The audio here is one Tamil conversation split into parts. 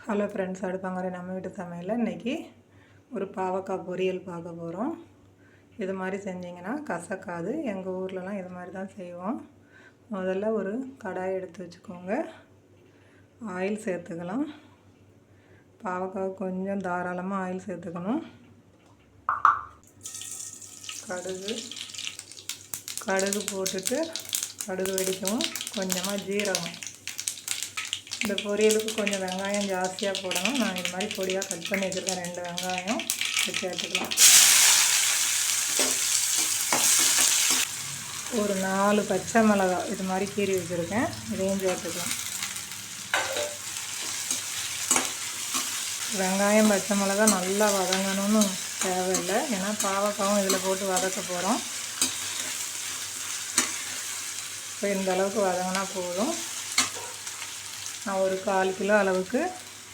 ஹலோ ஃப்ரெண்ட்ஸ், அடுப்பாங்கிற நம்ம வீட்டு சமையலில் இன்றைக்கி ஒரு பாவக்காய் பொரியல் பார்க்க போகிறோம். இது மாதிரி செஞ்சிங்கன்னா கசக்காது. எங்கள் ஊர்லலாம் இது மாதிரி தான் செய்வோம். முதல்ல ஒரு கடாய் எடுத்து வச்சுக்கோங்க. ஆயில் சேர்த்துக்கலாம். பாவக்காய் கொஞ்சம் தாராளமாக ஆயில் சேர்த்துக்கணும். கடுகு போட்டுட்டு கடுகு வெடிக்கவும் கொஞ்சமாக ஜீரகம். இந்த பொரியலுக்கு கொஞ்சம் வெங்காயம் ஜாஸ்தியாக போடணும். நான் இது மாதிரி பொடியாக கட் பண்ணி வச்சுருக்கேன். 2 வெங்காயம் சேர்த்துக்கலாம். ஒரு 4 பச்சை மிளகாய் இது மாதிரி கீறி வச்சுருக்கேன். இதையும் சேர்த்துக்கலாம். வெங்காயம் பச்சை மிளகாய் நல்லா வதங்கணும்னு தேவையில்லை, ஏன்னா பாவக்காவும் இதில் போட்டு வதக்க போகிறோம். இப்போ இந்த அளவுக்கு வதங்கினா போதும். நான் ஒரு 1/4 கிலோ அளவுக்கு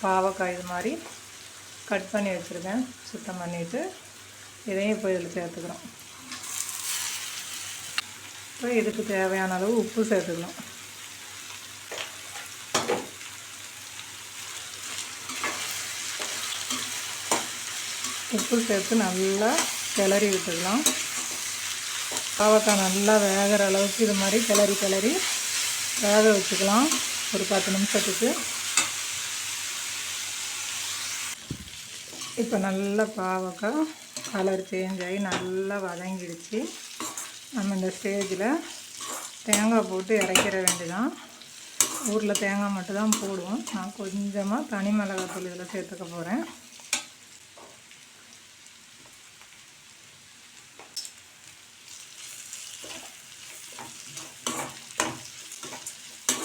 பாவக்காய் இது மாதிரி கட் பண்ணி வச்சுருக்கேன். சுத்தம் பண்ணிவிட்டு இதையும் இப்போ இதில் சேர்த்துக்கிறோம். இப்போ இதுக்கு தேவையான அளவு உப்பு சேர்த்துக்கலாம். உப்பு சேர்த்து நல்லா கிளறி விட்டுக்கலாம். பாவக்காய் நல்லா வேகிற அளவுக்கு இது மாதிரி கிளறி வேக வச்சுக்கலாம் ஒரு 10 நிமிஷத்துக்கு. இப்போ நல்லா பாவக்காய் கலர் சேஞ்ச் ஆகி நல்லா வதங்கிடுச்சு. நம்ம இந்த ஸ்டேஜில் தேங்காய் போட்டு இறக்கிற வேண்டியதான். ஊரில் தேங்காய் மட்டும் தான் போடுவோம். நான் கொஞ்சமாக தனி மிளகாத்தூள் இதில் சேர்த்துக்க போகிறேன்.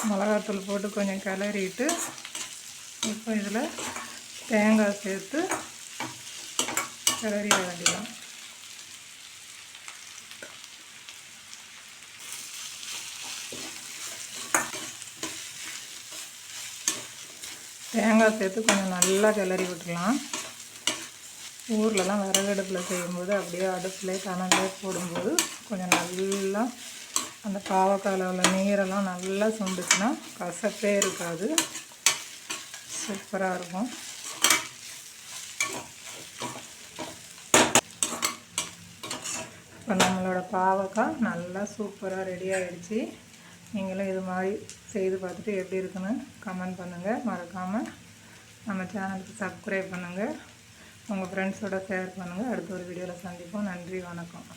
மிளகாத்தூள் போட்டு கொஞ்சம் கிளறிட்டு இப்போ இதில் தேங்காய் சேர்த்து கிளறிட வேண்டியதான். தேங்காய் சேர்த்து கொஞ்சம் நல்லா கிளறி விட்டுடலாம். ஊர்லலாம் விறகடுப்பில் செய்யும்போது அப்படியே அடுப்பில் கனலே போடும்போது கொஞ்சம் நல்லா அந்த பாவக்காயில் உள்ள நீரெல்லாம் நல்லா சுண்டுச்சுன்னா கசப்பே இருக்காது, சூப்பராக இருக்கும். இப்போ நம்மளோட பாவக்காய் நல்லா சூப்பராக ரெடி ஆகிடுச்சு. நீங்களும் இது மாதிரி செய்து பார்த்துட்டு எப்படி இருக்குன்னு கமெண்ட் பண்ணுங்கள். மறக்காமல் நம்ம சேனலுக்கு சப்ஸ்கிரைப் பண்ணுங்கள். உங்கள் ஃப்ரெண்ட்ஸோட ஷேர் பண்ணுங்கள். அடுத்த ஒரு வீடியோவில் சந்திப்போம். நன்றி, வணக்கம்.